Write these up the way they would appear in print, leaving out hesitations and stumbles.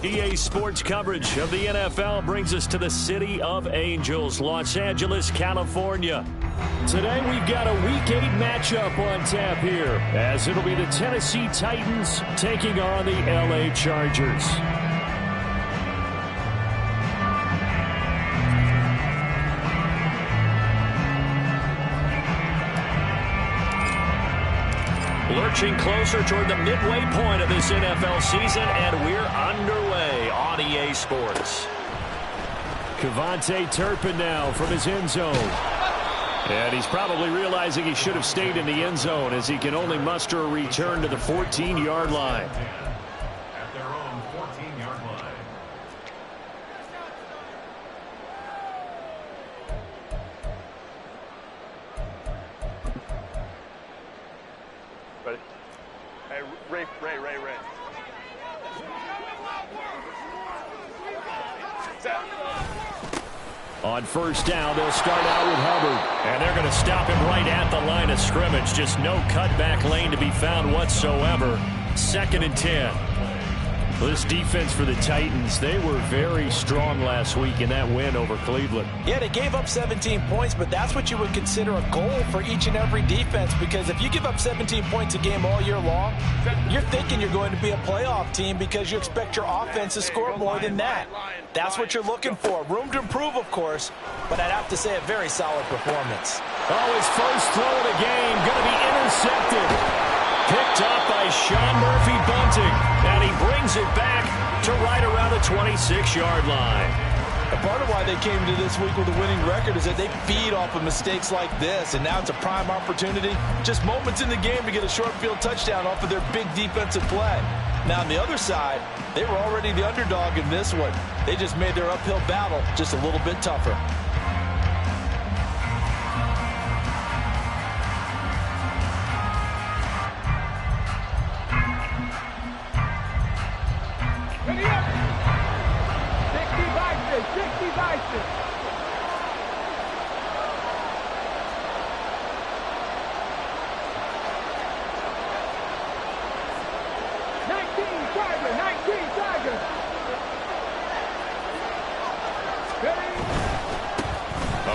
EA Sports coverage of the NFL brings us to the City of Angels, Los Angeles, California. Today we've got a Week 8 matchup on tap here, as it'll be the Tennessee Titans taking on the LA Chargers. Lurching closer toward the midway point of this NFL season, and we're underway on EA Sports. Kevontae Turpin now from his end zone. And he's probably realizing he should have stayed in the end zone, as he can only muster a return to the 14-yard line. At their own 14-yard line. Ready? Hey, Ray. Set. On first down, they'll start out with Hubbard. And they're going to stop him right at the line of scrimmage. Just no cutback lane to be found whatsoever. 2nd and 10. This defense for the Titans, they were very strong last week in that win over Cleveland. Yeah, they gave up 17 points, but that's what you would consider a goal for each and every defense, because if you give up 17 points a game all year long, you're thinking you're going to be a playoff team because you expect your offense to score more than that. That's what you're looking for. Room to improve, of course, but I'd have to say a very solid performance. Oh, his first throw of the game going to be intercepted. Picked up by Sean Murphy-Bunting, and he brings it back to right around the 26-yard line. And part of why they came to this week with a winning record is that they feed off of mistakes like this, and now it's a prime opportunity, just moments in the game, to get a short field touchdown off of their big defensive play. Now, on the other side, they were already the underdog in this one. They just made their uphill battle just a little bit tougher.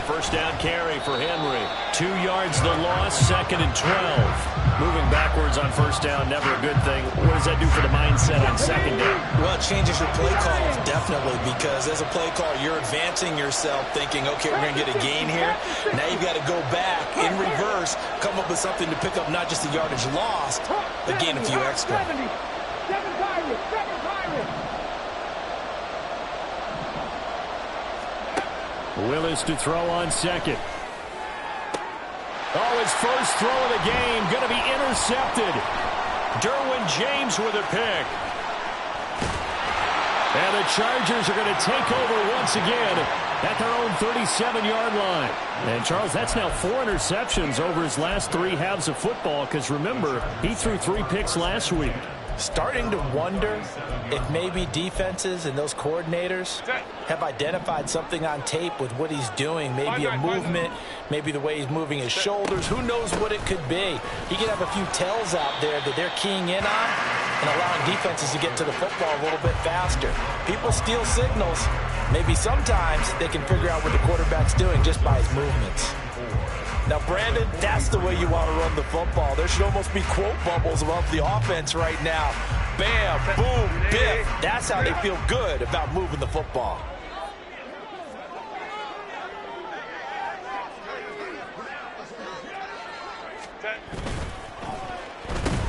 First down carry for Henry. 2 yards the loss, 2nd and 12. Moving backwards on first down, never a good thing. What does that do for the mindset on 2nd down? Well, it changes your play calls, definitely, because as a play caller, you're advancing yourself thinking, okay, we're going to get a gain here. Now you've got to go back in reverse, come up with something to pick up not just the yardage lost, but gain a few extra. Willis to throw on 2nd. Oh, his first throw of the game going to be intercepted. Derwin James with a pick. And the Chargers are going to take over once again at their own 37-yard line. And, Charles, that's now 4 interceptions over his last 3 halves of football, because, remember, he threw 3 picks last week. Starting to wonder if maybe defenses and those coordinators have identified something on tape with what he's doing. Maybe a movement, maybe the way he's moving his shoulders. Who knows what it could be? He could have a few tells out there that they're keying in on and allowing defenses to get to the football a little bit faster. People steal signals. Maybe sometimes they can figure out what the quarterback's doing just by his movements. Now, Brandon, that's the way you want to run the football. There should almost be quote bubbles above the offense right now. Bam, boom, biff. That's how they feel good about moving the football.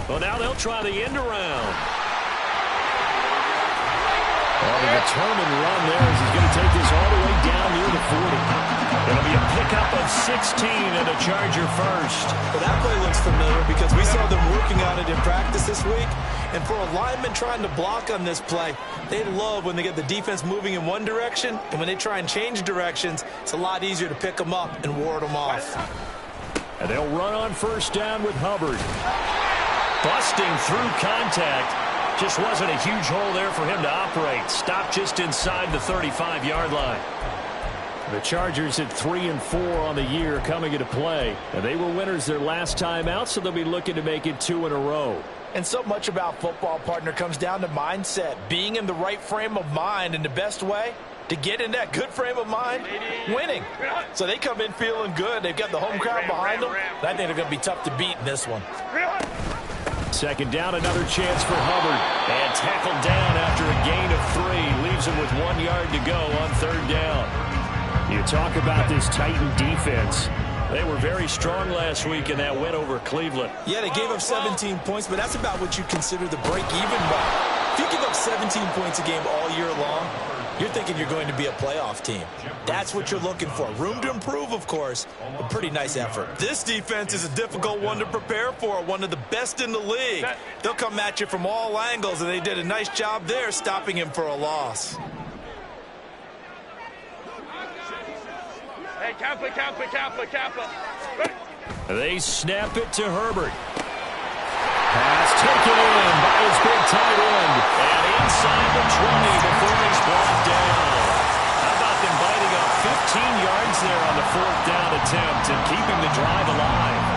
Well, now they'll try the end around. Well, the determined run there as he's going to take this all the way down near the 40. It'll be a pickup of 16 and a Charger first. Well, that play looks familiar because we saw them working on it in practice this week. And for a lineman trying to block on this play, they love when they get the defense moving in one direction. And when they try and change directions, it's a lot easier to pick them up and ward them off. And they'll run on first down with Hubbard. Busting through contact. Just wasn't a huge hole there for him to operate. Stopped just inside the 35-yard line. The Chargers at 3-4 on the year coming into play. And they were winners their last time out, so they'll be looking to make it 2 in a row. And so much about football, partner, comes down to mindset, being in the right frame of mind, and the best way to get in that good frame of mind, winning. So they come in feeling good. They've got the home crowd behind them. I think they're going to be tough to beat in this one. Second down, another chance for Hubbard. And tackled down after a gain of 3. Leaves him with 1 yard to go on third down. You talk about this Titan defense. They were very strong last week in that win over Cleveland. Yeah, they gave up 17 points, but that's about what you consider the break-even mark. If you give up 17 points a game all year long, you're thinking you're going to be a playoff team. That's what you're looking for. Room to improve, of course, but pretty nice effort. This defense is a difficult one to prepare for, one of the best in the league. They'll come at you from all angles, and they did a nice job there stopping him for a loss. Hey, Kappa. They snap it to Herbert. Pass taken in by his big tight end. And inside the 20 before he's brought down. How about them biting up 15 yards there on the fourth down attempt and keeping the drive alive?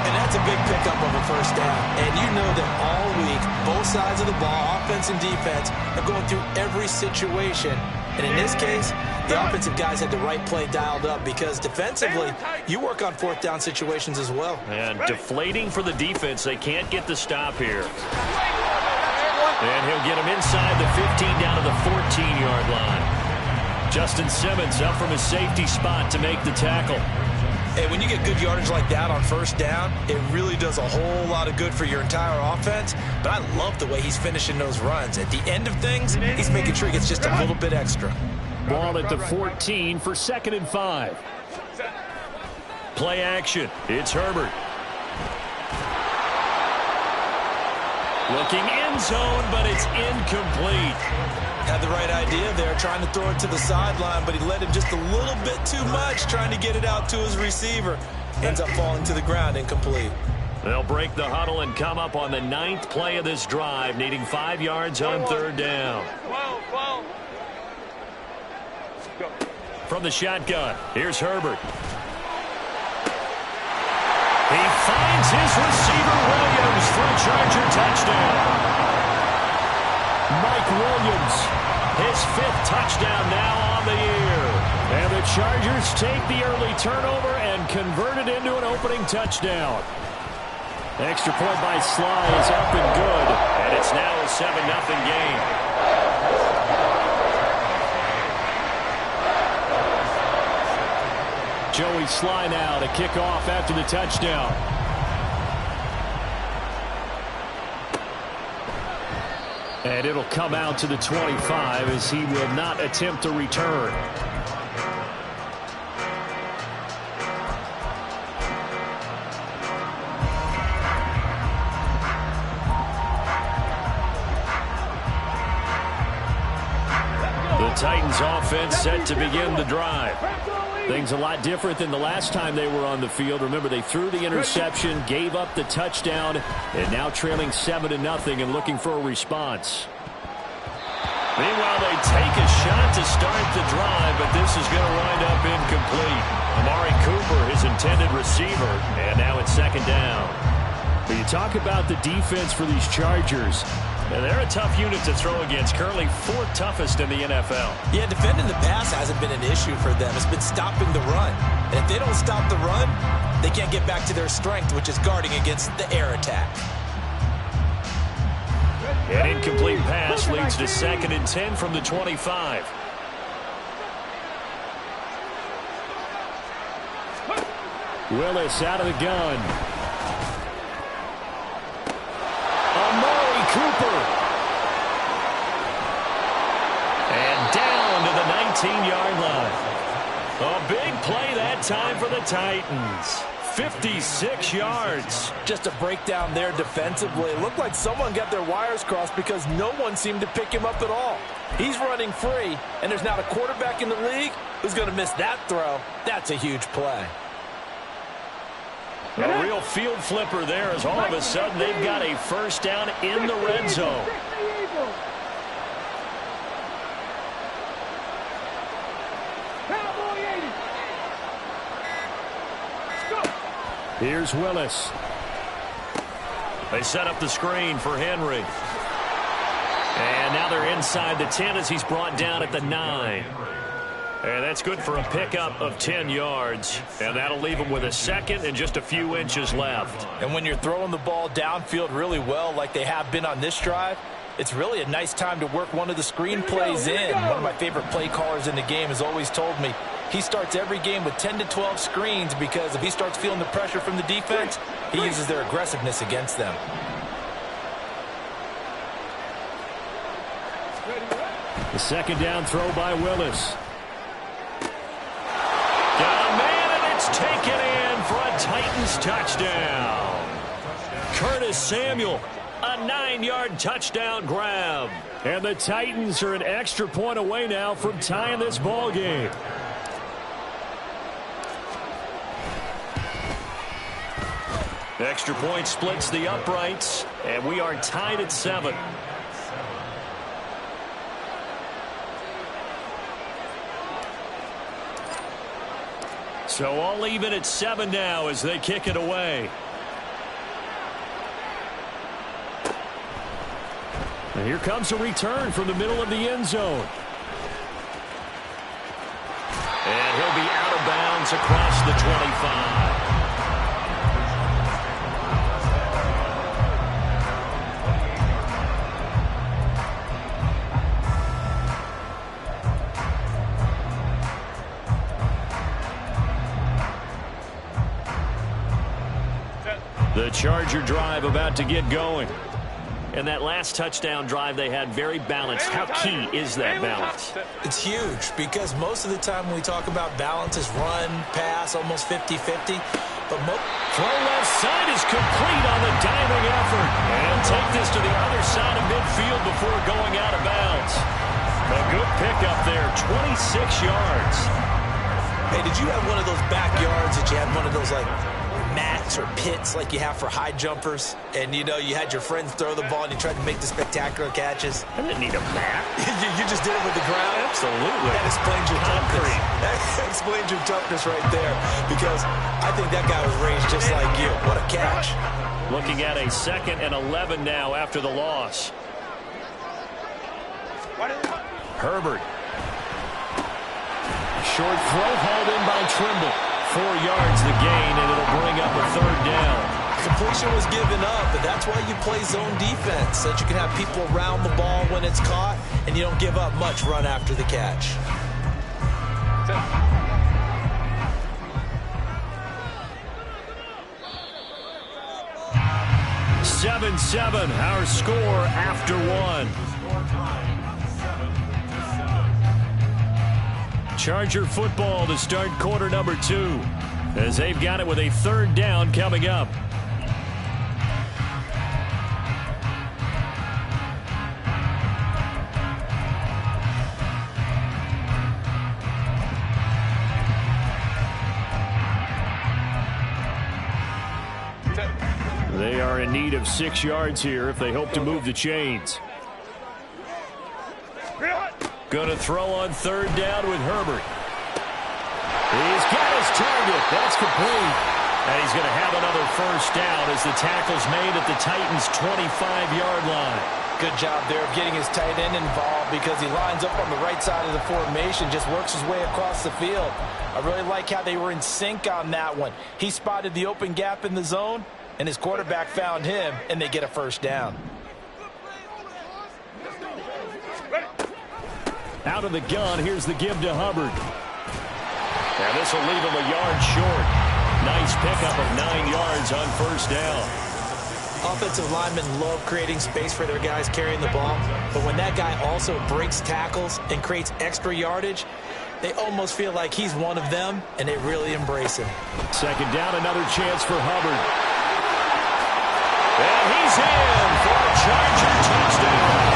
And that's a big pickup of a first down. And you know that all week, both sides of the ball, offense and defense, are going through every situation. And in this case, the offensive guys had the right play dialed up because defensively, you work on fourth down situations as well. And deflating for the defense. They can't get the stop here. And he'll get him inside the 15 down to the 14-yard line. Justin Simmons up from his safety spot to make the tackle. Hey, when you get good yardage like that on first down, it really does a whole lot of good for your entire offense. But I love the way he's finishing those runs. At the end of things, he's making sure he gets just a little bit extra. Ball at the 14 for 2nd and 5. Play action. It's Herbert. Looking end zone, but it's incomplete. Had the right idea there, trying to throw it to the sideline, but he led him just a little bit too much, trying to get it out to his receiver. Ends up falling to the ground, incomplete. They'll break the huddle and come up on the 9th play of this drive, needing 5 yards on third down. From the shotgun, here's Herbert. He finds his receiver, Williams, for a Charger touchdown. Mike Williams, his 5th touchdown now on the year. And the Chargers take the early turnover and convert it into an opening touchdown. Extra point by Sly is up and good, and it's now a 7-0 game. Joey Sly now to kick off after the touchdown. And it'll come out to the 25 as he will not attempt a return. The Titans offense set to begin the drive. Things a lot different than the last time they were on the field. Remember, they threw the interception, gave up the touchdown, and now trailing 7-0 and looking for a response. Meanwhile, they take a shot to start the drive, but this is going to wind up incomplete. Amari Cooper, his intended receiver, and now it's 2nd down. But you talk about the defense for these Chargers. And they're a tough unit to throw against, currently 4th toughest in the NFL. Yeah, defending the pass hasn't been an issue for them. It's been stopping the run. And if they don't stop the run, they can't get back to their strength, which is guarding against the air attack. An incomplete pass leads to 2nd and 10 from the 25. Willis out of the gun. Amari Cooper. And down to the 19-yard line. A big play that time for the Titans. 56 yards. Just a breakdown there defensively. It looked like someone got their wires crossed because no one seemed to pick him up at all. He's running free, and there's not a quarterback in the league who's going to miss that throw. That's a huge play. A real field flipper there as all of a sudden they've got a first down in the red zone. Here's Willis. They set up the screen for Henry. And now they're inside the 10 as he's brought down at the 9. And that's good for a pickup of 10 yards. And that'll leave him with a second and just a few inches left. And when you're throwing the ball downfield really well like they have been on this drive, it's really a nice time to work one of the screen plays in. One of my favorite play callers in the game has always told me he starts every game with 10 to 12 screens because if he starts feeling the pressure from the defense, he uses their aggressiveness against them. The second down throw by Willis. Got a man, and it's taken in for a Titans touchdown. Curtis Samuel, a 9-yard touchdown grab. And the Titans are an extra point away now from tying this ball game. Extra point splits the uprights, and we are tied at 7. So all even at 7 now as they kick it away. And here comes a return from the middle of the end zone. And he'll be out of bounds across the 25. The Charger drive about to get going. And that last touchdown drive they had very balanced. How key is that balance? It's huge because most of the time when we talk about balance is run, pass, almost 50-50. But throw left side is complete on the diving effort. And take this to the other side of midfield before going out of bounds. A good pickup there, 26 yards. Hey, did you have one of those backyards that you had one of those like mats or pits like you have for high jumpers, and you know you had your friends throw the ball and you tried to make the spectacular catches? I didn't need a mat. you just did it with the ground? Absolutely. That explains your toughness. That explains your toughness right there, because I think that guy was raised just like you. What a catch. Looking at a 2nd and 11 now after the loss. Herbert. Short throw hauled in by Trimble. 4 yards the gain, and it'll bring up a 3rd down. Completion was given up, but that's why you play zone defense, so that you can have people around the ball when it's caught, and you don't give up much run after the catch. 7-7, our score after 1. Charger football to start quarter number 2 as they've got it with a 3rd down coming up. They are in need of 6 yards here if they hope to move the chains. Going to throw on 3rd down with Herbert. He's got his target. That's complete. And he's going to have another 1st down as the tackle's made at the Titans' 25-yard line. Good job there of getting his tight end involved because he lines up on the right side of the formation, just works his way across the field. I really like how they were in sync on that one. He spotted the open gap in the zone, and his quarterback found him, and they get a 1st down. Out of the gun, here's the give to Hubbard. And this will leave him a yard short. Nice pickup of 9 yards on 1st down. Offensive linemen love creating space for their guys carrying the ball, but when that guy also breaks tackles and creates extra yardage, they almost feel like he's one of them, and they really embrace him. 2nd down, another chance for Hubbard. And he's in for a Charger touchdown.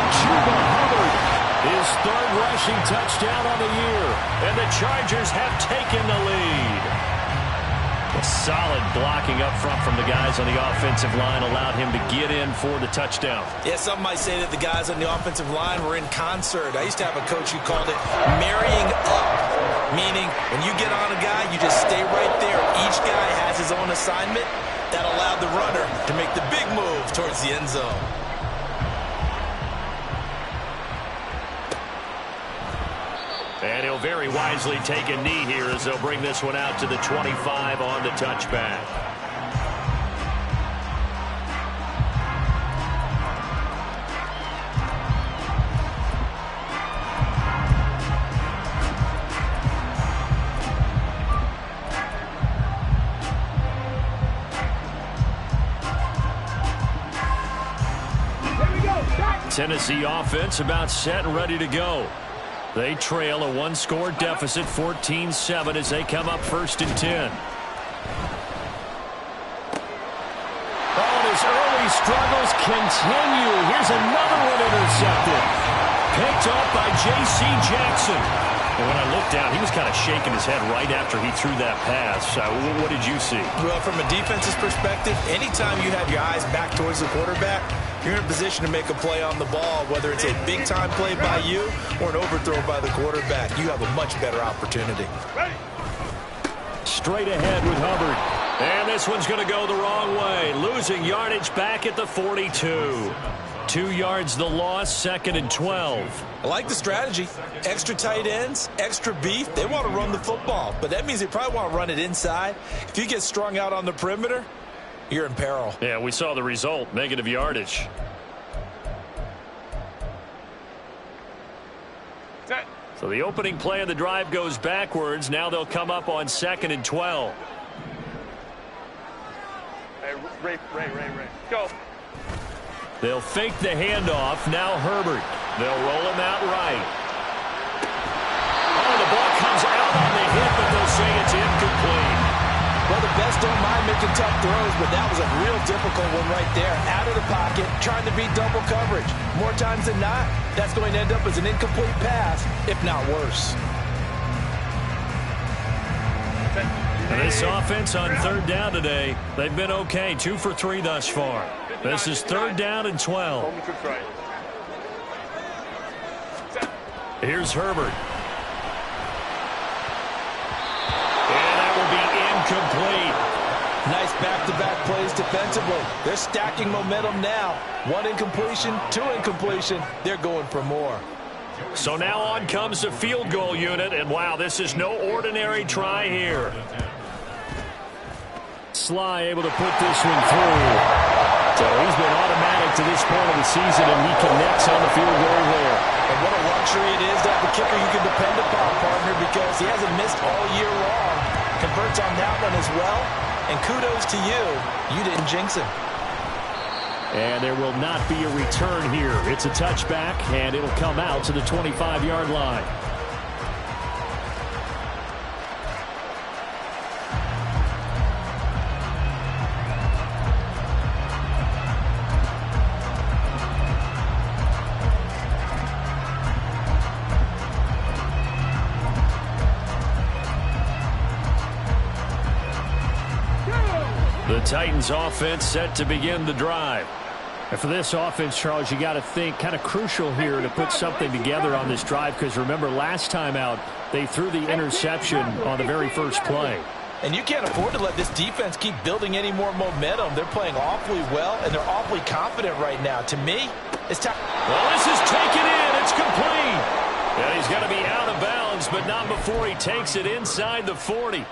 Chuba Hubbard, his 3rd rushing touchdown on the year, and the Chargers have taken the lead. A solid blocking up front from the guys on the offensive line allowed him to get in for the touchdown. Yeah, some might say that the guys on the offensive line were in concert. I used to have a coach who called it marrying up, meaning when you get on a guy, you just stay right there. Each guy has his own assignment. That allowed the runner to make the big move towards the end zone. And he'll very wisely take a knee here as they'll bring this one out to the 25 on the touchback. Tennessee offense about set and ready to go. They trail a one-score deficit, 14-7, as they come up 1st and 10. Oh, and his early struggles continue. Here's another one intercepted. Picked up by J.C. Jackson. And when I looked down, he was kind of shaking his head right after he threw that pass. What did you see? Well, from a defense's perspective, anytime you have your eyes back towards the quarterback, you're in a position to make a play on the ball, whether it's a big-time play by you or an overthrow by the quarterback. You have a much better opportunity. Straight ahead with Hubbard. And this one's going to go the wrong way. Losing yardage back at the 42. 2 yards the loss, 2nd and 12. I like the strategy. Extra tight ends, extra beef. They want to run the football, but that means they probably want to run it inside. If you get strung out on the perimeter, you're in peril. Yeah, we saw the result, negative yardage. So the opening play of the drive goes backwards. Now they'll come up on 2nd and 12. Hey, Ray, go. They'll fake the handoff. Now Herbert. They'll roll him out right. Oh, the ball comes out on the hit, but they'll say it's incomplete. Well, the best don't mind making tough throws, but that was a real difficult one right there. Out of the pocket, trying to beat double coverage. More times than not, that's going to end up as an incomplete pass, if not worse. This offense on 3rd down today, they've been okay. 2 for 3 thus far. This is 3rd down and 12. Here's Herbert. And that will be incomplete. Nice back-to-back plays defensively. They're stacking momentum now. 1 incompletion, 2 incompletion. They're going for more. So now on comes the field goal unit, and wow, this is no ordinary try here. Sly able to put this one through. So he's been automatic to this point of the season, and he connects on the field goal there. And what a luxury it is to have a kicker you can depend upon, partner, because he hasn't missed all year long. Converts on that one as well, and kudos to you. You didn't jinx him. And there will not be a return here. It's a touchback, and it'll come out to the 25-yard line. The Titans offense set to begin the drive. And for this offense, Charles, you got to think kind of crucial here to put something together on this drive, because remember last time out they threw the interception on the very first play. And you can't afford to let this defense keep building any more momentum. They're playing awfully well, and they're awfully confident right now. To me, it's time. Well, this is taken in. It's complete. And he's got to be out of bounds, but not before he takes it inside the 40.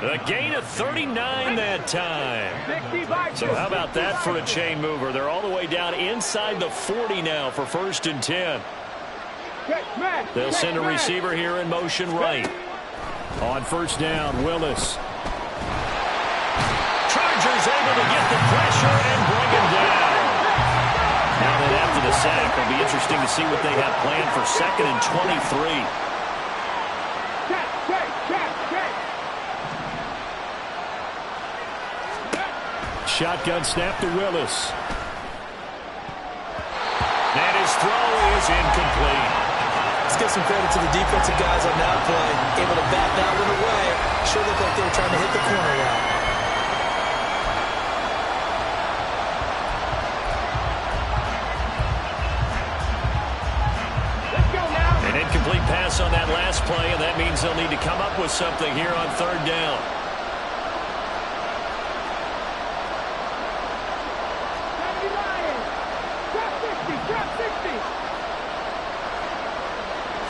A gain of 39 that time. So how about that for a chain mover? They're all the way down inside the 40 now for 1st and 10. They'll send a receiver here in motion right. On 1st down, Willis. Chargers able to get the pressure and bring him down. Now that after the sack, it'll be interesting to see what they have planned for 2nd and 23. Shotgun snap to Willis. And his throw is incomplete. Let's give some credit to the defensive guys on that play. Able to bat that one away. Sure looked like they were trying to hit the corner route. An incomplete pass on that last play, and that means they'll need to come up with something here on 3rd down.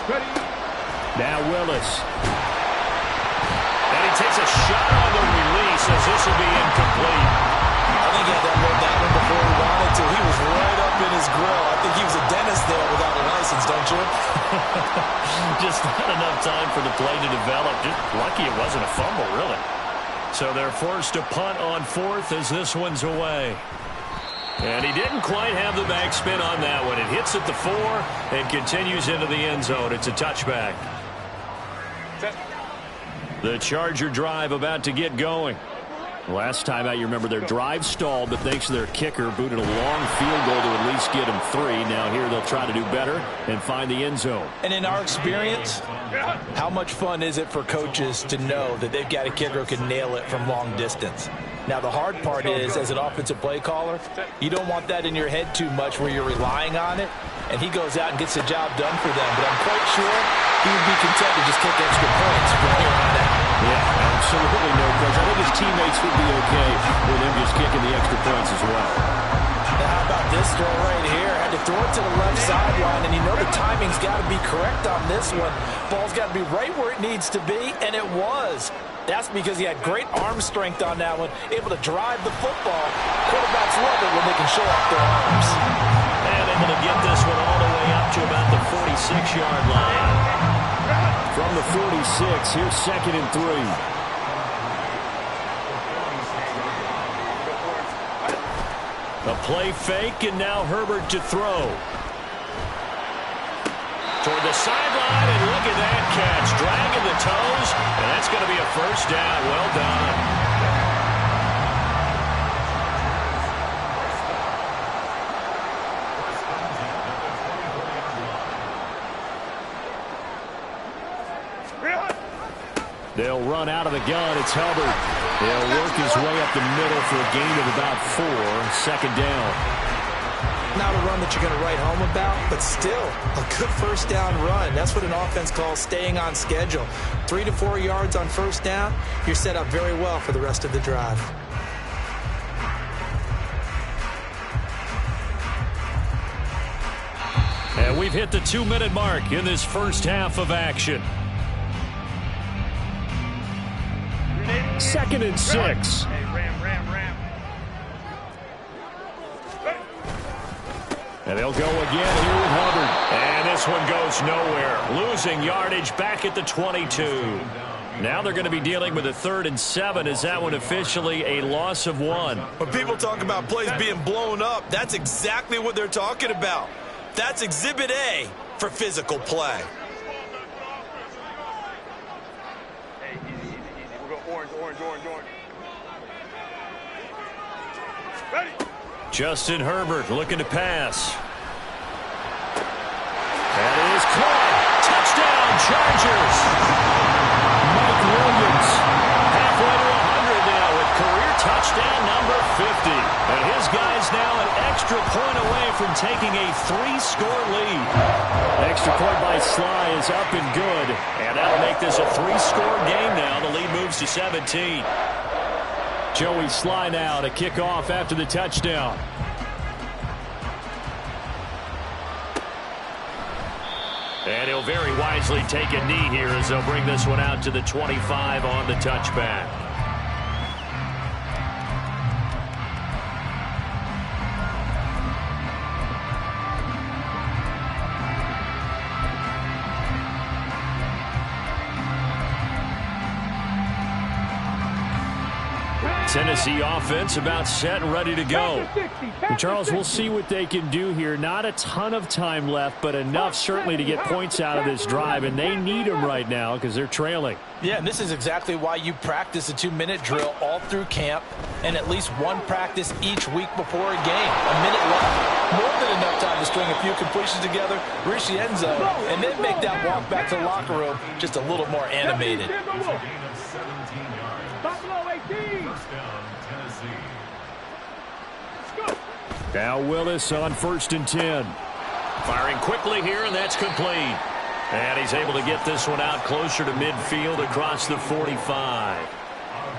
Now Willis. And he takes a shot on the release as this will be incomplete. I think he had that load down before he wanted to. He was right up in his grill. I think he was a dentist there without a license, don't you? Just not enough time for the play to develop. Just lucky it wasn't a fumble, really. So they're forced to punt on fourth as this one's away. And he didn't quite have the backspin on that one. It hits at the 4 and continues into the end zone. It's a touchback. The Charger drive about to get going. Last time out, you remember their drive stalled, but thanks to their kicker, booted a long field goal to at least get them 3. Now here they'll try to do better and find the end zone. And in our experience, how much fun is it for coaches to know that they've got a kicker who can nail it from long distance? Now, the hard part is, as an offensive play caller, you don't want that in your head too much where you're relying on it, and he goes out and gets the job done for them. But I'm quite sure he would be content to just kick extra points from here on out. Yeah, absolutely no question. I think his teammates would be okay with him just kicking the extra points as well. Now, how about this throw right here? Had to throw it to the left sideline, and you know the timing's got to be correct on this one. Ball's got to be right where it needs to be, and it was. That's because he had great arm strength on that one, able to drive the football. Quarterbacks love it when they can show off their arms. And able to get this one all the way up to about the 46-yard line. From the 46, here's 2nd and 3. A play fake, and now Herbert to throw. Toward the sideline, and look at that catch. Dragging the toes, and that's going to be a first down. Well done. They'll run out of the gun. It's Hubbard. He'll work his way up the middle for a gain of about 4. 2nd down. Not a run that you're going to write home about, but still a good first down run. That's what an offense calls staying on schedule. 3 to 4 yards on first down, you're set up very well for the rest of the drive. And we've hit the 2-minute mark in this first half of action. 2nd and 6. Hey, ram. And they'll go again here with Hubbard. And this one goes nowhere. Losing yardage back at the 22. Now they're going to be dealing with a 3rd and 7. Is that one officially a loss of 1? When people talk about plays being blown up, that's exactly what they're talking about. That's Exhibit A for physical play. Hey, easy. We'll go orange. Ready? Justin Herbert looking to pass. That is caught. Touchdown, Chargers. Mike Williams halfway to 100 now with career touchdown number 50. And his guy's now an extra point away from taking a 3-score lead. Extra point by Sly is up and good. And that'll make this a 3-score game now. The lead moves to 17. Joey Sly now to kick off after the touchdown. And he'll very wisely take a knee here as they'll bring this one out to the 25 on the touchback. Tennessee offense about set and ready to go. And Charles, we'll see what they can do here. Not a ton of time left, but enough certainly to get points out of this drive, and they need them right now because they're trailing. Yeah, and this is exactly why you practice a 2-minute drill all through camp and at least one practice each week before a game. A minute left, more than enough time to string a few completions together, reach the end zone, and then make that walk back to the locker room just a little more animated. Now Willis on 1st and 10. Firing quickly here, and that's complete. And he's able to get this one out closer to midfield across the 45.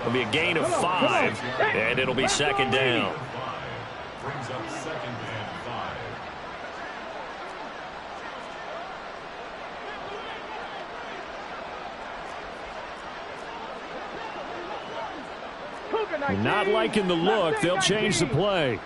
It'll be a gain of 5, and it'll be 2nd down. Brings up 2nd and 5. Not liking the look. They'll change the play.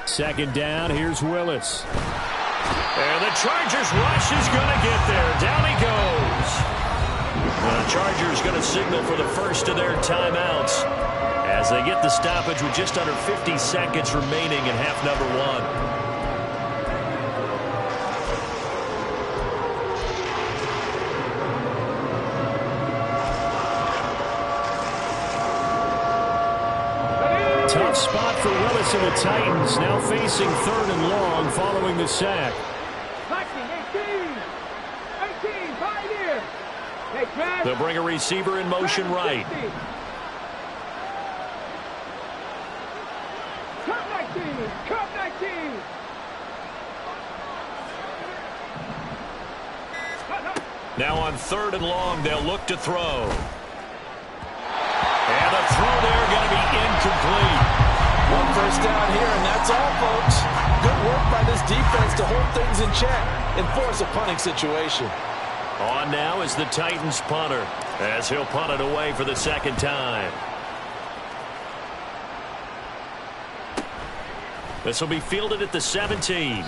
Second down. Here's Willis. And the Chargers rush is going to get there. Down he goes. The Chargers going to signal for the first of their timeouts as they get the stoppage with just under 50 seconds remaining in half number one. Tough spot for Willis and the Titans, now facing 3rd and long following the sack. 18, pioneer. They'll bring a receiver in motion right. Cup 19. Now on 3rd and long, they'll look to throw. And the throw there going to be incomplete. One first down here, and that's all, folks. Good work by this defense to hold things in check and force a punting situation. On now is the Titans punter as he'll punt it away for the second time. This will be fielded at the 17.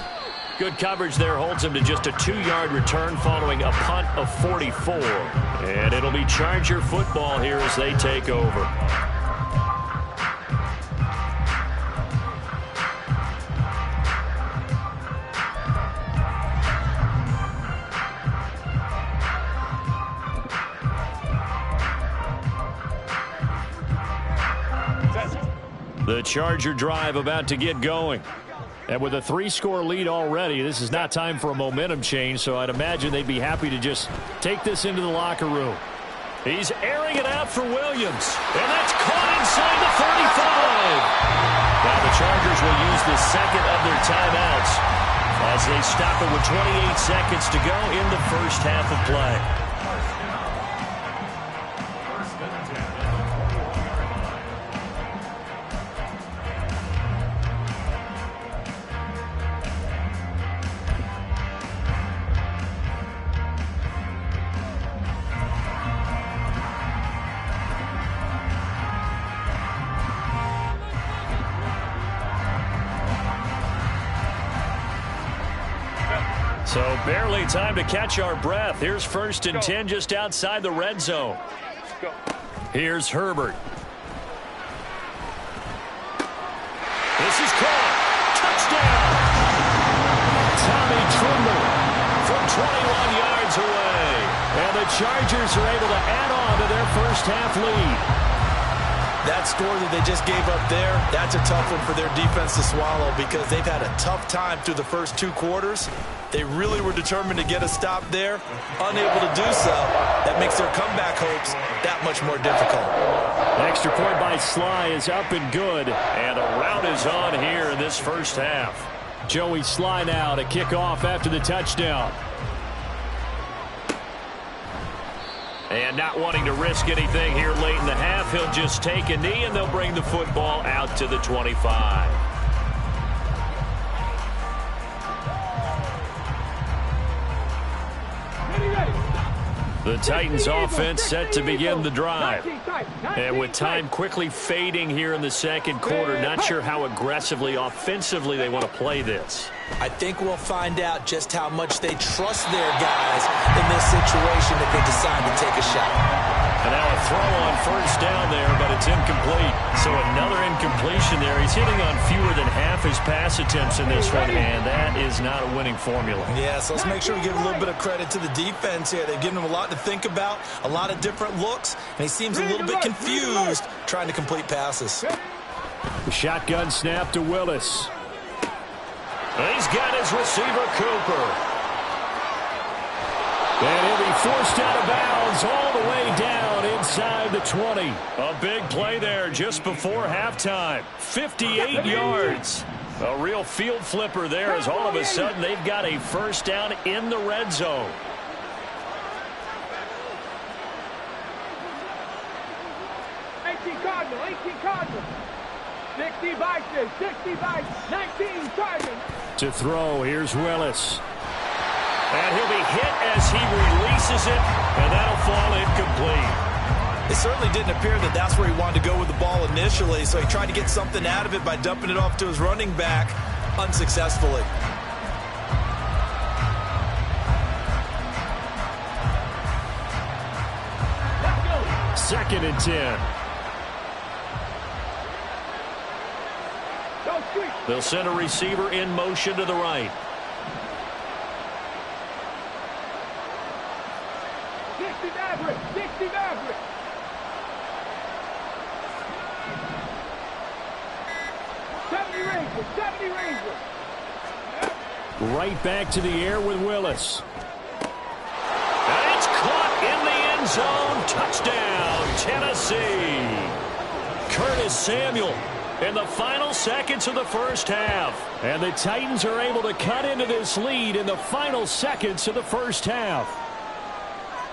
Good coverage there holds him to just a 2-yard return following a punt of 44. And it'll be Charger football here as they take over. The Charger drive about to get going. And with a 3-score lead already, this is not time for a momentum change, so I'd imagine they'd be happy to just take this into the locker room. He's airing it out for Williams, and that's caught inside the 35. Now the Chargers will use the second of their timeouts as they stop it with 28 seconds to go in the first half of play. So barely time to catch our breath. Here's 1st and 10 just outside the red zone. Here's Herbert. This is caught. Touchdown. Tommy Tremble from 21 yards away. And the Chargers are able to add on to their first half lead. That score that they just gave up there, that's a tough one for their defense to swallow because they've had a tough time through the first 2 quarters. They really were determined to get a stop there, unable to do so. That makes their comeback hopes that much more difficult. Extra point by Sly is up and good, and a rout is on here in this first half. Joey Sly now to kick off after the touchdown. And not wanting to risk anything here late in the half, he'll just take a knee, and they'll bring the football out to the 25. The Titans offense set to begin the drive. And with time quickly fading here in the second quarter, not sure how aggressively, offensively they want to play this. I think we'll find out just how much they trust their guys in this situation if they decide to take a shot. And now a throw on first down there, but it's incomplete. So another incompletion there. He's hitting on fewer than half his pass attempts in this one, and that is not a winning formula. Yeah, so let's make sure we give a little bit of credit to the defense here. They've given him a lot to think about, a lot of different looks, and he seems a little bit confused trying to complete passes. The shotgun snap to Willis. He's got his receiver, Cooper. And he'll be forced out of bounds all the way down inside the 20. A big play there just before halftime. 58 yards. A real field flipper there as all of a sudden they've got a first down in the red zone. Cardinal, 18 Cardinal. 60 by 19 Chargers. To throw, here's Willis. And he'll be hit as he releases it, and that'll fall incomplete. It certainly didn't appear that that's where he wanted to go with the ball initially, so he tried to get something out of it by dumping it off to his running back unsuccessfully. Second and 10. They'll send a receiver in motion to the right. Right back to the air with Willis. And it's caught in the end zone. Touchdown, Tennessee. Curtis Samuel in the final seconds of the first half. And the Titans are able to cut into this lead in the final seconds of the first half.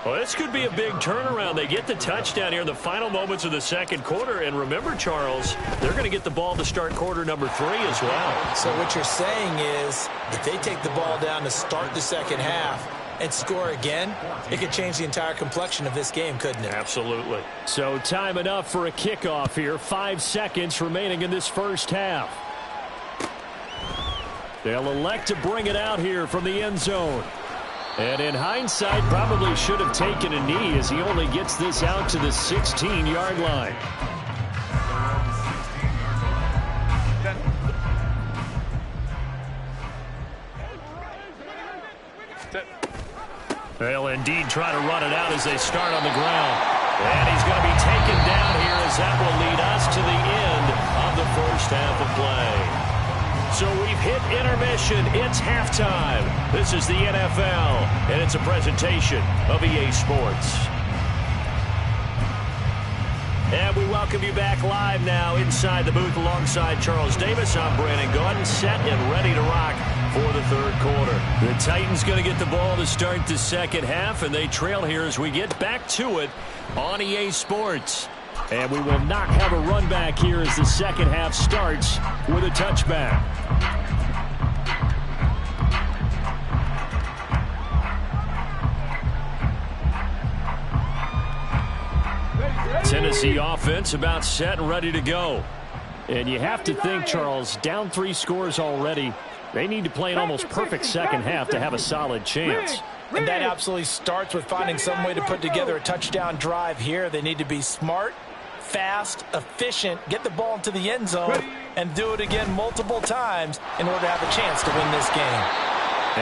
Well, this could be a big turnaround. They get the touchdown here in the final moments of the second quarter. And remember, Charles, they're going to get the ball to start quarter number 3 as well. So what you're saying is if they take the ball down to start the second half and score again, it could change the entire complexion of this game, couldn't it? Absolutely. So time enough for a kickoff here. 5 seconds remaining in this first half. They'll elect to bring it out here from the end zone. And in hindsight, probably should have taken a knee as he only gets this out to the 16-yard line. They'll indeed try to run it out as they start on the ground. And he's going to be taken down here as that will lead us to the end of the first half of play. So we've hit intermission. It's halftime. This is the NFL, and it's a presentation of EA Sports. And we welcome you back live now inside the booth alongside Charles Davis. I'm Brandon Gordon, set and ready to rock for the third quarter. The Titans going to get the ball to start the second half, and they trail here as we get back to it on EA Sports. And we will not have a run back here as the second half starts with a touchback. Tennessee offense about set and ready to go. And you have to think, Charles, down 3 scores already. They need to play an almost perfect second half to have a solid chance. And that absolutely starts with finding some way to put together a touchdown drive here. They need to be smart, fast, efficient, get the ball into the end zone, and do it again multiple times in order to have a chance to win this game.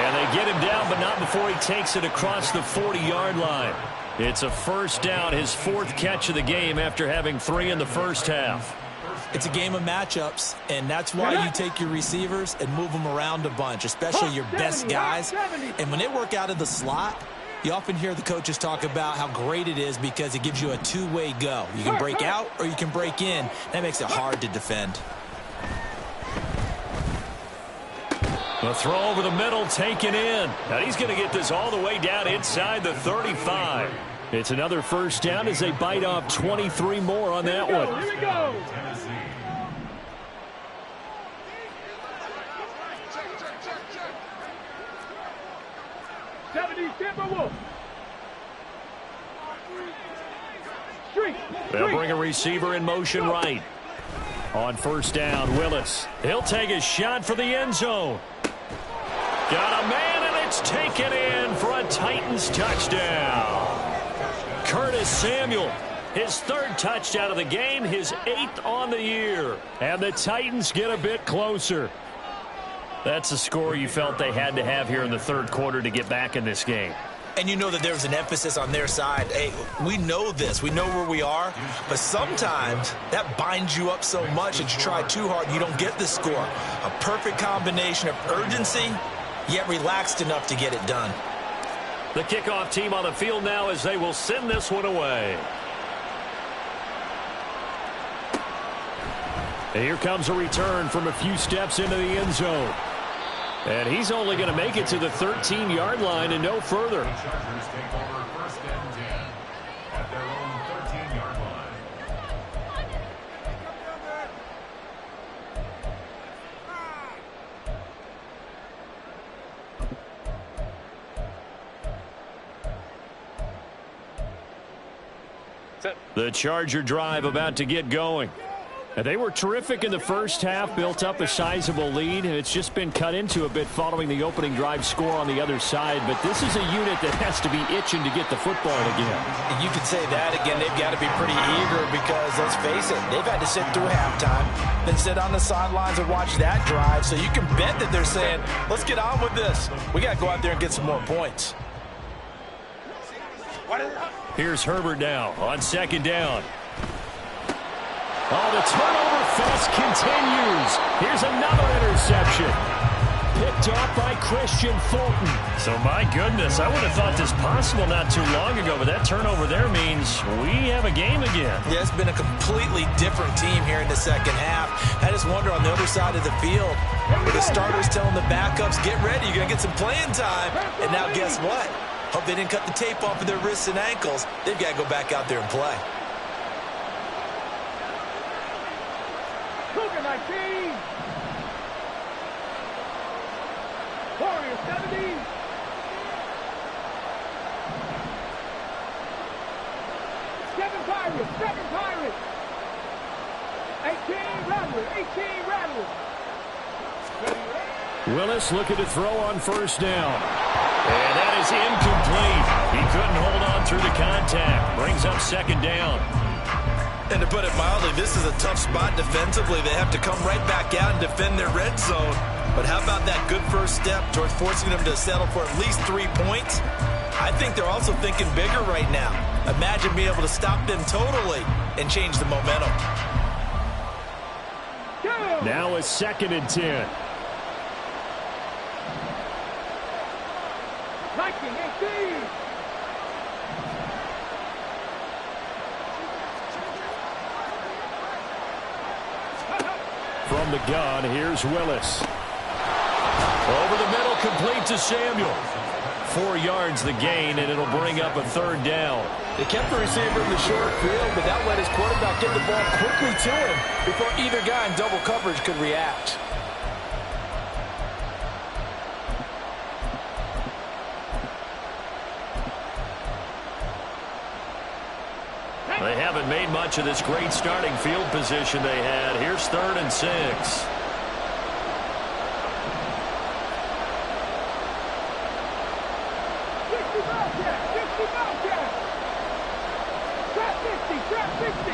And they get him down, but not before he takes it across the 40-yard line. It's a first down, his 4th catch of the game after having 3 in the first half. It's a game of matchups, and that's why you take your receivers and move them around a bunch, especially your best guys. And when they work out of the slot, you often hear the coaches talk about how great it is because it gives you a two-way go. You can break out or you can break in. That makes it hard to defend. A throw over the middle taken in. Now he's going to get this all the way down inside the 35. It's another first down as they bite off 23 more on that one. Here we go. They'll bring a receiver in motion right. On first down, Willis. He'll take a shot for the end zone. Got a man, and it's taken in for a Titans touchdown. Curtis Samuel, his 3rd touchdown of the game, his 8th on the year. And the Titans get a bit closer. That's a score you felt they had to have here in the third quarter to get back in this game. And you know that there's an emphasis on their side. Hey, we know this. We know where we are. But sometimes that binds you up so much that you try too hard and you don't get the score. A perfect combination of urgency, yet relaxed enough to get it done. The kickoff team on the field now as they will send this one away. And here comes a return from a few steps into the end zone. And he's only going to make it to the 13-yard line and no further. The Chargers take over 1st and 10 at their own 13-yard line. The Charger drive about to get going. And they were terrific in the first half, built up a sizable lead. It's just been cut into a bit following the opening drive score on the other side. But this is a unit that has to be itching to get the football again. You could say that again. They've got to be pretty eager because, let's face it, they've had to sit through halftime, then sit on the sidelines and watch that drive. So you can bet that they're saying, let's get on with this. We got to go out there and get some more points. Here's Herbert now on second down. Oh, the turnover fest continues. Here's another interception. Picked off by Christian Fulton. So, my goodness, I would have thought this possible not too long ago, but that turnover there means we have a game again. Yeah, it's been a completely different team here in the second half. I just wonder on the other side of the field, where the starters telling the backups, get ready, you're going to get some playing time. And now guess what? Hope they didn't cut the tape off of their wrists and ankles. They've got to go back out there and play. Cougar 19. Warrior 70. Seven Pirates. 18 Rattlers. Willis looking to throw on first down. And that is incomplete. He couldn't hold on through the contact. Brings up second down. And to put it mildly, this is a tough spot defensively. They have to come right back out and defend their red zone. But how about that good first step towards forcing them to settle for at least 3 points? I think they're also thinking bigger right now. Imagine being able to stop them totally and change the momentum. Now a 2nd and 10. 19-18. From the gun, here's Willis. Over the middle, complete to Samuel. 4 yards the gain, and it'll bring up a 3rd down. They kept the receiver in the short field, but that let his quarterback get the ball quickly to him before either guy in double coverage could react. They haven't made much of this great starting field position they had. Here's 3rd and 6. 60.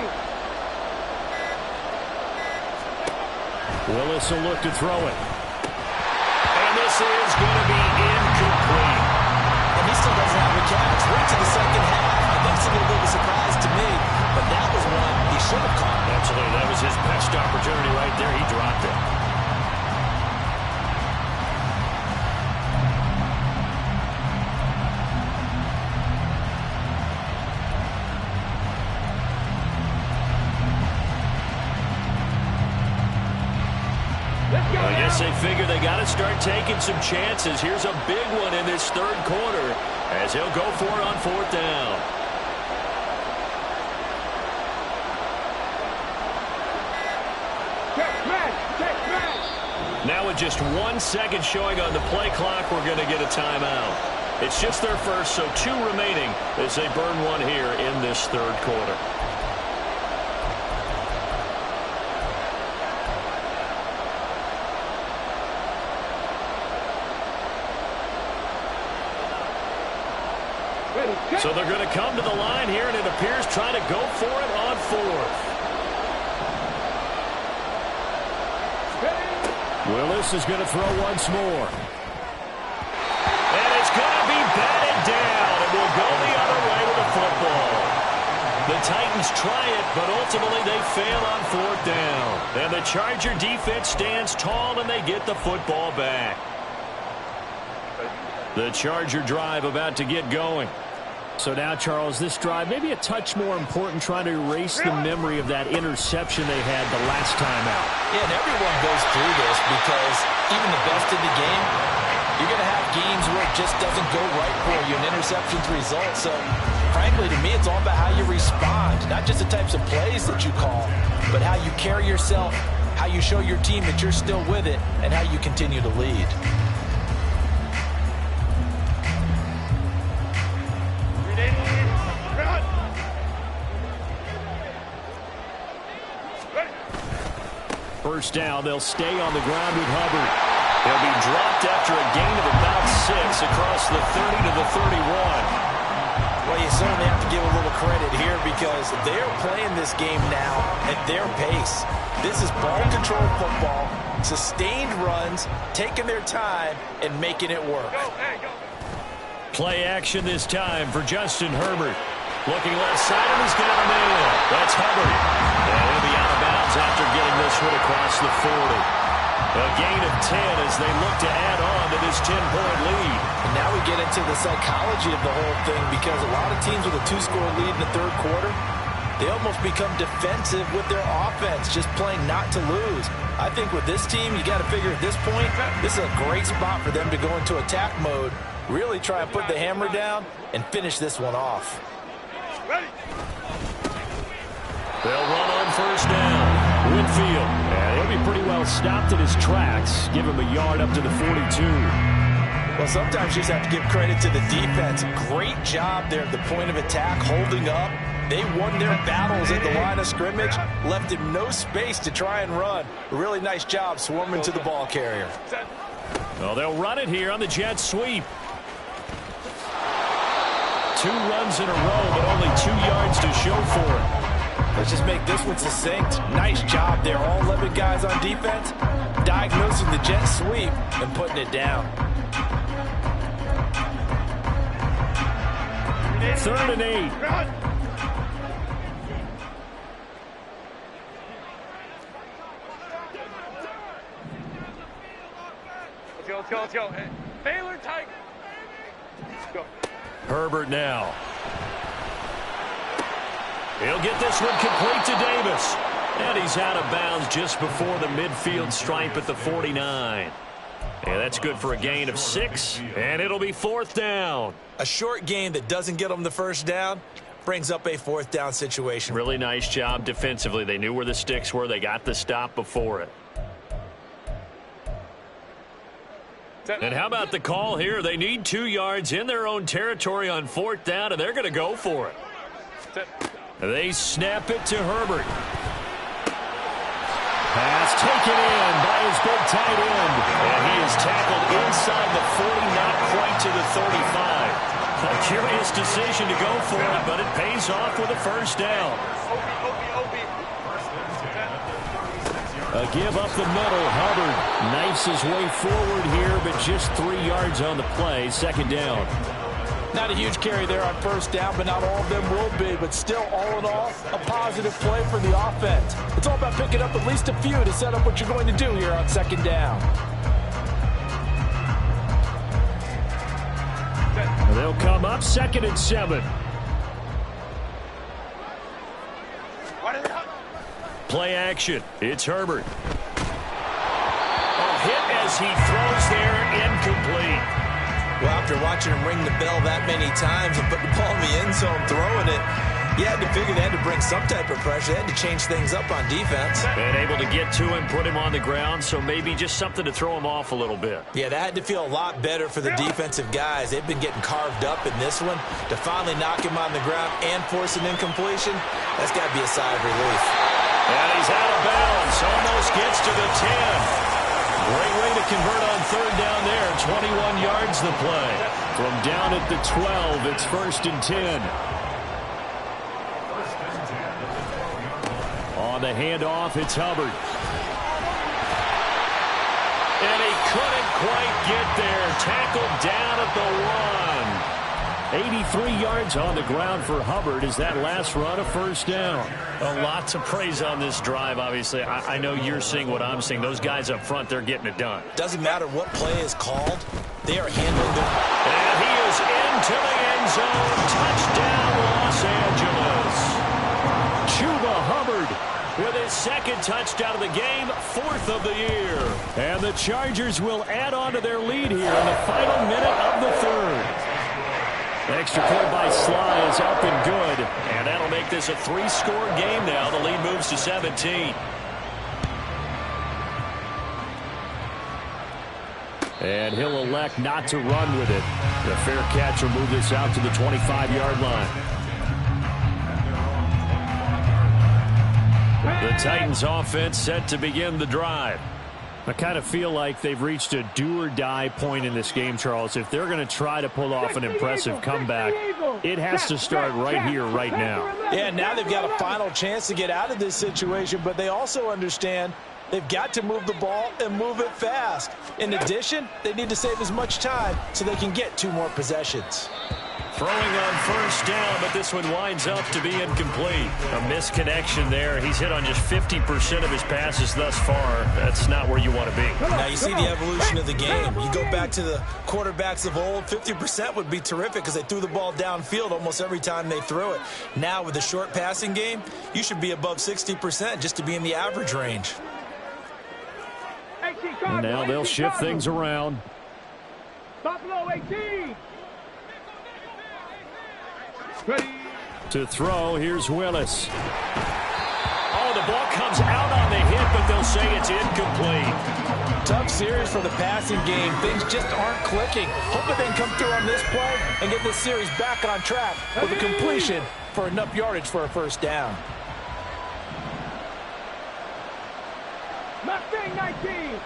Willis will look to throw it. And this is going to be incomplete. And he still doesn't have a catch. Wait to the second half. I think it's a little bit of a surprise to me, but that was one he should have caught. Absolutely. That was his best opportunity right there. He dropped it. I guess they figure they got to start taking some chances. Here's a big one in this 3rd quarter as he'll go for it on 4th down. Now with just 1 second showing on the play clock, we're going to get a timeout. It's just their first, so 2 remaining as they burn one here in this 3rd quarter. So they're going to come to the line here, and it appears trying to go for it on 4th. Willis is going to throw once more. And it's going to be batted down, and will go the other way with the football. The Titans try it, but ultimately they fail on 4th down. And the Charger defense stands tall, and they get the football back. The Charger drive about to get going. So now, Charles, this drive maybe a touch more important, trying to erase the memory of that interception they had the last time out. Yeah, and everyone goes through this because even the best in the game, you're going to have games where it just doesn't go right for you, and interceptions result. So, frankly, to me, it's all about how you respond, not just the types of plays that you call, but how you carry yourself, how you show your team that you're still with it, and how you continue to lead. First down, they'll stay on the ground with Hubbard. He'll be dropped after a gain of about 6 across the 30 to the 31. Well, you certainly have to give a little credit here because they're playing this game now at their pace. This is ball control football, sustained runs, taking their time, and making it work. Play action this time for Justin Herbert. Looking left side, and he's got a man. That's Hubbard. And he'll be out of bounds after getting this one across the 40. A gain of 10 as they look to add on to this 10-point lead. And now we get into the psychology of the whole thing because a lot of teams with a 2-score lead in the third quarter, they almost become defensive with their offense, just playing not to lose. I think with this team, you got to figure at this point, this is a great spot for them to go into attack mode, really try and put the hammer down and finish this one off. Ready. They'll run on first down. Winfield. And he'll be pretty well stopped in his tracks. Give him a yard up to the 42. Well, sometimes you just have to give credit to the defense. Great job there at the point of attack, holding up. They won their battles at the line of scrimmage, left him no space to try and run. A really nice job swarming to the ball carrier. Well, they'll run it here on the jet sweep. 2 runs in a row, but only 2 yards to show for it. Let's just make this one succinct. Nice job there. All 11 guys on defense, diagnosing the jet sweep and putting it down. 3rd and 8. Let's go. Hey, Baylor Tiger. Let's go. Herbert now. He'll get this one complete to Davis. And he's out of bounds just before the midfield stripe at the 49. And that's good for a gain of 6. And it'll be 4th down. A short gain that doesn't get them the first down brings up a 4th down situation. Really nice job defensively. They knew where the sticks were. They got the stop before it. And how about the call here? They need 2 yards in their own territory on 4th down, and they're going to go for it. They snap it to Herbert. Pass taken in by his big tight end. And he is tackled inside the 40, not quite to the 35. A curious decision to go for it, but it pays off with a first down. A give up the middle. Hubbard knifes his way forward here, but just 3 yards on the play. 2nd down. Not a huge carry there on first down, but not all of them will be. But still, all in all, a positive play for the offense. It's all about picking up at least a few to set up what you're going to do here on 2nd down. They'll come up 2nd and 7. Play action. It's Herbert. A hit as he throws there, incomplete. Well, after watching him ring the bell that many times and putting the ball in the end zone, throwing it, you had to figure they had to bring some type of pressure. They had to change things up on defense. And able to get to him, put him on the ground, so maybe just something to throw him off a little bit. Yeah, that had to feel a lot better for the defensive guys. They've been getting carved up in this one. To finally knock him on the ground and force an incompletion, that's got to be a sigh of relief. And he's out of bounds. Almost gets to the 10. Great way to convert on 3rd down there. 21 yards the play. From down at the 12, it's 1st and 10. On the handoff, it's Hubbard. And he couldn't quite get there. Tackled down at the 1. 83 yards on the ground for Hubbard. Is that last run a first down? A lot to praise on this drive, obviously. I know you're seeing what I'm seeing. Those guys up front, they're getting it done. Doesn't matter what play is called. They are handling their... And he is into the end zone. Touchdown, Los Angeles. Chuba Hubbard with his 2nd touchdown of the game, 4th of the year. And the Chargers will add on to their lead here in the final minute of the 3rd. Extra point by Sly is up and good. And that'll make this a 3-score game now. The lead moves to 17. And he'll elect not to run with it. The fair catch will move this out to the 25-yard line. The Titans offense set to begin the drive. I kind of feel like they've reached a do-or-die point in this game, Charles. If they're going to try to pull off an impressive comeback, it has to start right here, right now. Yeah, now they've got a final chance to get out of this situation, but they also understand they've got to move the ball and move it fast. In addition, they need to save as much time so they can get 2 more possessions. Throwing on first down, but this one winds up to be incomplete. A misconnection there. He's hit on just 50% of his passes thus far. That's not where you want to be. Now you see the evolution of the game. You go back to the quarterbacks of old, 50% would be terrific because they threw the ball downfield almost every time they threw it. Now with the short passing game, you should be above 60% just to be in the average range. And now they'll shift things around. Buffalo 18. Ready. To throw, here's Willis. Oh, the ball comes out on the hit, but they'll say it's incomplete. Tough series for the passing game. Things just aren't clicking. Hoping they can come through on this play and get this series back on track with a completion for enough yardage for a first down. Mustang 19.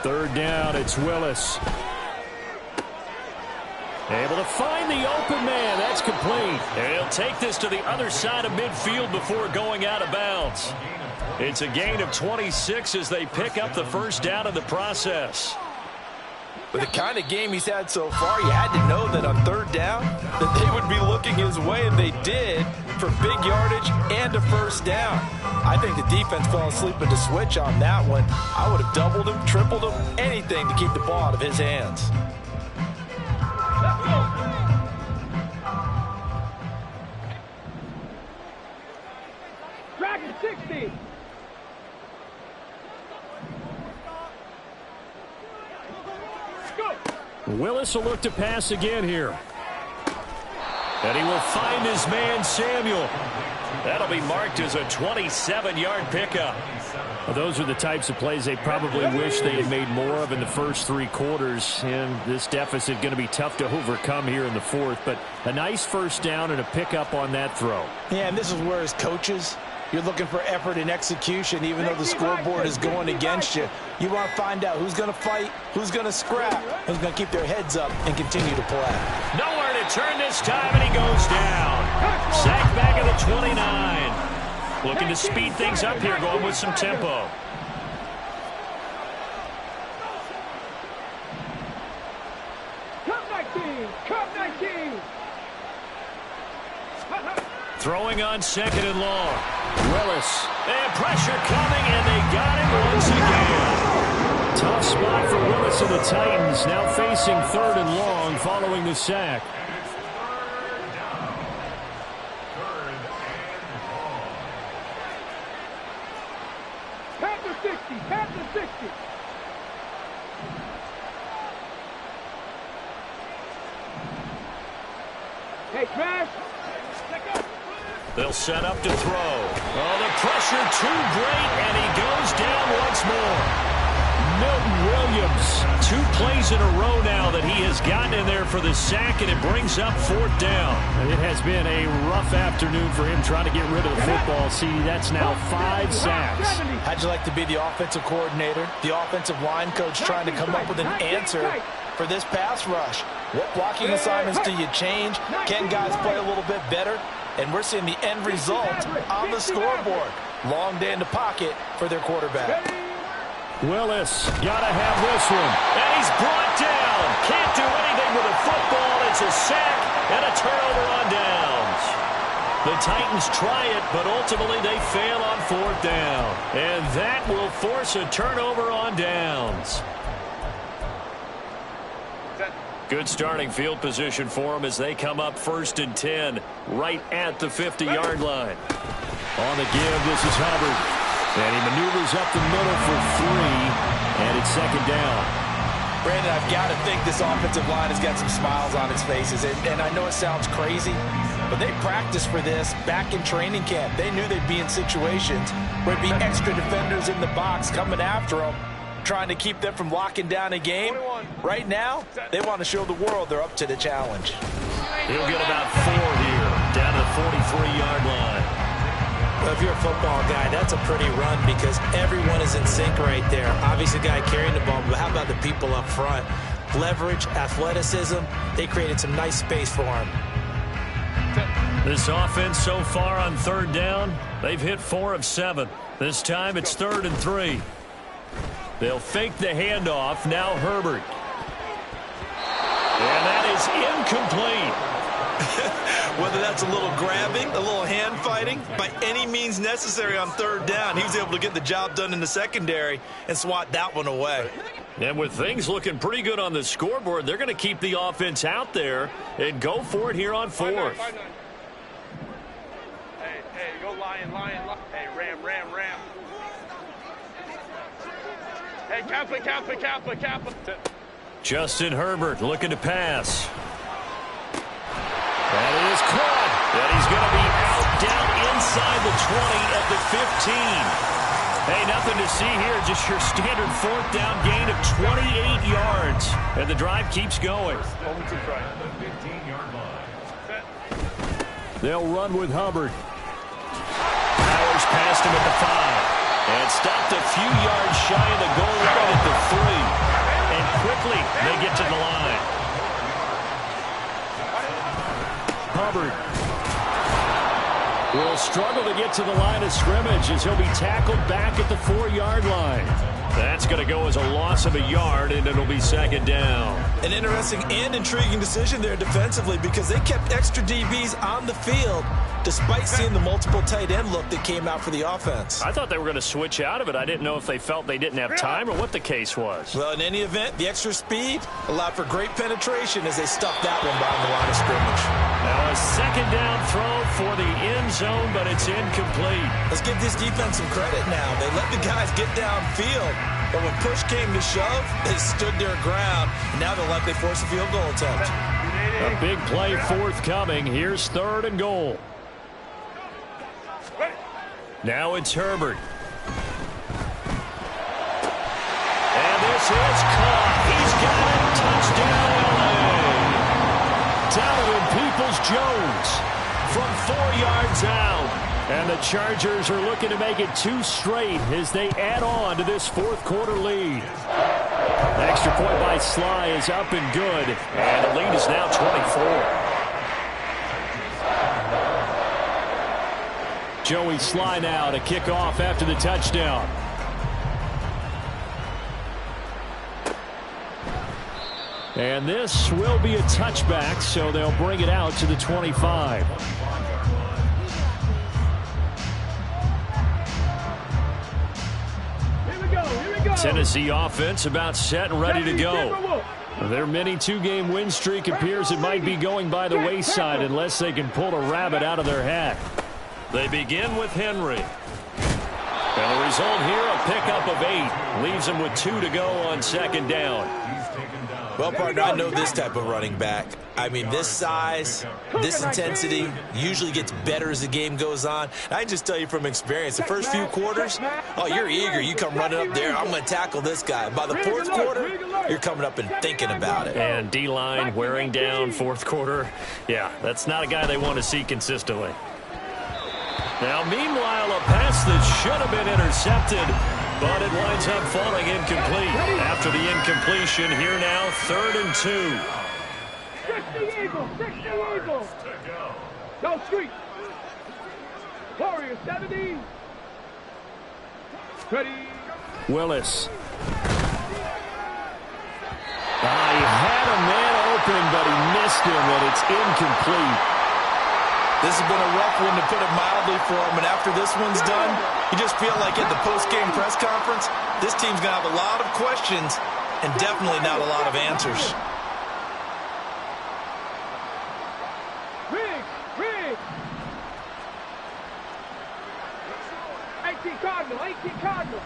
Third down, it's Willis. Able to find the open man. That's complete. And he'll take this to the other side of midfield before going out of bounds. It's a gain of 26 as they pick up the first down in the process. With the kind of game he's had so far, you had to know that on third down that they would be looking his way, and they did, for big yardage and a first down. I think the defense fell asleep at the switch on that one. I would have doubled him, tripled him, anything to keep the ball out of his hands. Dragon 60. Willis will look to pass again here. And he will find his man, Samuel. That'll be marked as a 27-yard pickup. Well, those are the types of plays they probably wish they had made more of in the first 3 quarters. And this deficit going to be tough to overcome here in the fourth. But a nice first down and a pickup on that throw. Yeah, and this is where as coaches, you're looking for effort and execution, even though the scoreboard is going against you. You want to find out who's going to fight, who's going to scrap, who's going to keep their heads up and continue to play. Nowhere to turn this time, and he goes down. Sacked back at the 29. Looking to speed things up here, going with some tempo. Cup 19. Cup 19. Throwing on second and long. Willis. And pressure coming, and they got him once again. Tough spot for Willis and the Titans, now facing third and long following the sack. Panther 60. Panther 60. Hey, Smash. They'll set up to throw. Oh, the pressure too great, and he goes down once more. Milton Williams, 2 plays in a row now that he has gotten in there for the sack, and it brings up fourth down. It has been a rough afternoon for him trying to get rid of the football. See, that's now 5 sacks. How'd you like to be the offensive coordinator, the offensive line coach trying to come up with an answer for this pass rush? What blocking assignments do you change? Can guys play a little bit better? And we're seeing the end result on the scoreboard. Long day in the pocket for their quarterback. Willis, gotta have this one. And he's brought down. Can't do anything with a football. It's a sack and a turnover on downs. The Titans try it, but ultimately they fail on fourth down. And that will force a turnover on downs. Good starting field position for them as they come up 1st and 10 right at the 50-yard line. On the give, this is Hubbard. And he maneuvers up the middle for 3, and it's second down. Brandon, I've got to think this offensive line has got some smiles on its faces. And I know it sounds crazy, but they practiced for this back in training camp. They knew they'd be in situations where there'd be extra defenders in the box coming after them. trying to keep them from locking down a game. Right now, they want to show the world they're up to the challenge. He'll get about 4 here, down to the 43-yard line. Well, if you're a football guy, that's a pretty run because everyone is in sync right there. Obviously, the guy carrying the ball, but how about the people up front? Leverage, athleticism, they created some nice space for him. This offense so far on 3rd down, they've hit 4 of 7. This time it's 3rd and 3. They'll fake the handoff. Now Herbert. And that is incomplete. Whether that's a little grabbing, a little hand fighting, by any means necessary on 3rd down, he was able to get the job done in the secondary and swat that one away. And with things looking pretty good on the scoreboard, they're going to keep the offense out there and go for it here on 4th. Hey, go lion. Hey, ram. Hey, Kappa. Justin Herbert looking to pass. And it is caught. And he's going to be out down inside the 20 at the 15. Hey, nothing to see here. Just your standard 4th down gain of 28 yards. And the drive keeps going. They'll run with Hubbard. Powers past him at the 5. And stopped a few yards shy of the goal line at the 3. And quickly they get to the line. Hubbard will struggle to get to the line of scrimmage as he'll be tackled back at the 4-yard line. That's going to go as a loss of a yard, and it'll be 2nd down. An interesting and intriguing decision there defensively because they kept extra DBs on the field despite seeing the multiple tight end look that came out for the offense. I thought they were going to switch out of it. I didn't know if they felt they didn't have time or what the case was. Well, in any event, the extra speed allowed for great penetration as they stuffed that one behind the line of scrimmage. Now a 2nd down throw for the end zone, but it's incomplete. Let's give this defense some credit now. They let the guys get downfield, but when push came to shove, they stood their ground, and now they'll likely force a field goal attempt. A big play forthcoming. Here's 3rd and goal. Now it's Herbert. And this is caught. He's got it. Touchdown, LA. Donovan Peoples-Jones from 4 yards out. And the Chargers are looking to make it 2 straight as they add on to this 4th quarter lead. The extra point by Sly is up and good. And the lead is now 24. Joey Sly now to kick off after the touchdown. And this will be a touchback, so they'll bring it out to the 25. Here we go. Tennessee offense about set and ready to go. Their mini 2-game win streak appears it might be going by the wayside unless they can pull a rabbit out of their hat. They begin with Henry. And the result here, a pickup of 8. Leaves them with 2 to go on 2nd down. Well, partner, I know this type of running back. I mean, this size, this intensity usually gets better as the game goes on. I can just tell you from experience, the first few quarters, oh, you're eager. You come running up there, I'm going to tackle this guy. By the 4th quarter, you're coming up and thinking about it. And D-line wearing down 4th quarter. Yeah, that's not a guy they want to see consistently. Now, meanwhile, a pass that should have been intercepted, but it winds up falling incomplete. After the incompletion, here now, 3rd and 2. 60 Eagles. Go street. Warriors 70. Ready. Willis. He had a man open, but he missed him, and it's incomplete. This has been a rough one, to put it mildly, for him. And after this one's done, you just feel like at the post-game press conference, this team's going to have a lot of questions and definitely not a lot of answers. Riggs. 18 Cardinal.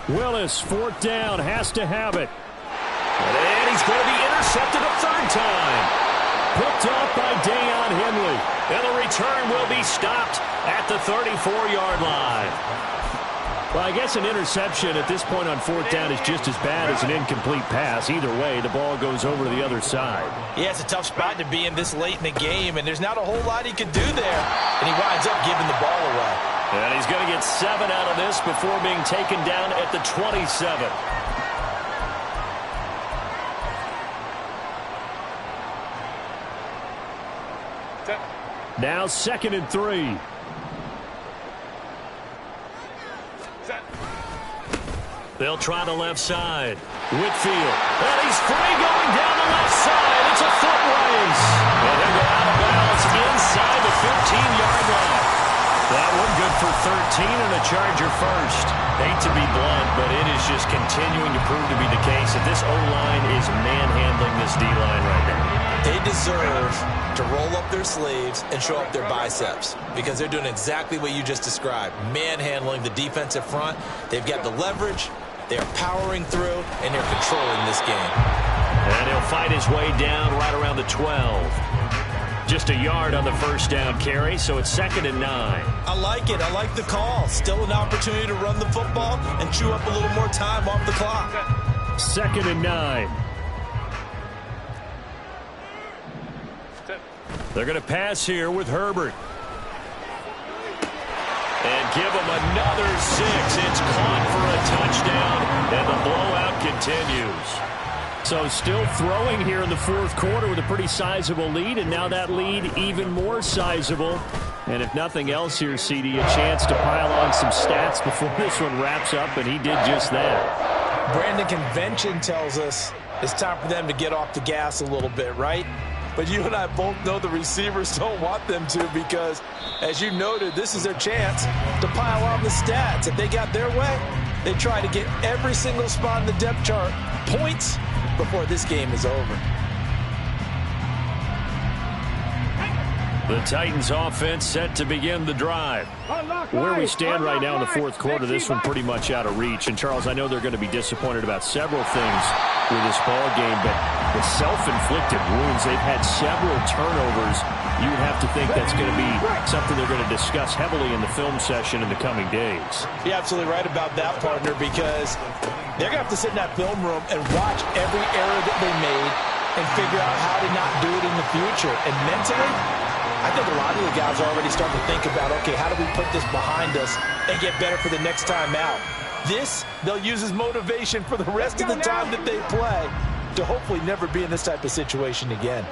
Willis, 4th down, has to have it. And he's going to be intercepted a 3rd time. Picked off by Deion Henley. And the return will be stopped at the 34-yard line. Well, I guess an interception at this point on fourth down is just as bad as an incomplete pass. Either way, the ball goes over to the other side. Yeah, it's a tough spot to be in this late in the game, and there's not a whole lot he could do there. And he winds up giving the ball away. And he's going to get 7 out of this before being taken down at the 27. Now 2nd and 3. They'll try the left side. Whitfield. And he's free going down the left side. It's a foot race. And he'll go out of bounds inside the 15-yard line. That one good for 13 and a Charger first. Hate to be blunt, but it is just continuing to prove to be the case that this O-line is manhandling this D-line right now. They deserve to roll up their sleeves and show up their biceps because they're doing exactly what you just described, manhandling the defensive front. They've got the leverage, they're powering through, and they're controlling this game. And he'll fight his way down right around the 12. Just a yard on the first down carry, so it's 2nd and 9. I like it. I like the call. Still an opportunity to run the football and chew up a little more time off the clock. 2nd and 9. They're going to pass here with Herbert. And give him another 6. It's caught for a touchdown, and the blowout continues. So still throwing here in the fourth quarter with a pretty sizable lead, and now that lead even more sizable. And if nothing else here, CD, a chance to pile on some stats before this one wraps up, and he did just that. Brandon, convention tells us it's time for them to get off the gas a little bit, right? But you and I both know the receivers don't want them to because, as you noted, this is their chance to pile on the stats. If they got their way, they try to get every single spot in the depth chart points before this game is over. The Titans offense set to begin the drive. Where we stand right now in the fourth quarter, this one pretty much out of reach. And, Charles, I know they're going to be disappointed about several things with this ball game, but the self-inflicted wounds, they've had several turnovers. You would have to think that's going to be something they're going to discuss heavily in the film session in the coming days. You're absolutely right about that, partner, because they're going to have to sit in that film room and watch every error that they made and figure out how to not do it in the future. And mentally, I think a lot of the guys are already starting to think about, okay, how do we put this behind us and get better for the next time out? This, they'll use as motivation for the rest of the time that they play to hopefully never be in this type of situation again.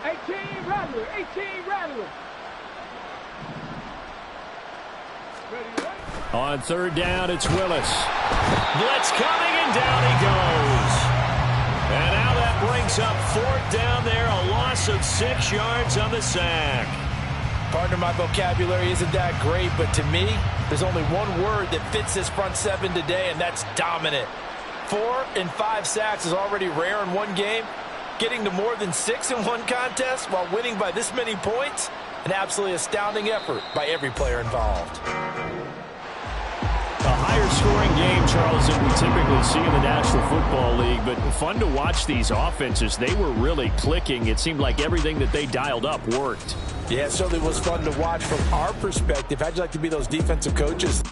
18 Rattler, 18 Rattler. On third down, it's Willis. Blitz coming, and down he goes. And now that brings up fourth down there, a loss of 6 yards on the sack. Partner, my vocabulary isn't that great, but to me, there's only one word that fits this front seven today, and that's dominant. 4 and 5 sacks is already rare in one game. Getting to more than 6 in one contest while winning by this many points, an absolutely astounding effort by every player involved. A higher scoring game, Charles, than we typically see in the National Football League, but fun to watch these offenses. They were really clicking. It seemed like everything that they dialed up worked. Yeah, it certainly was fun to watch from our perspective. How'd you like to be those defensive coaches?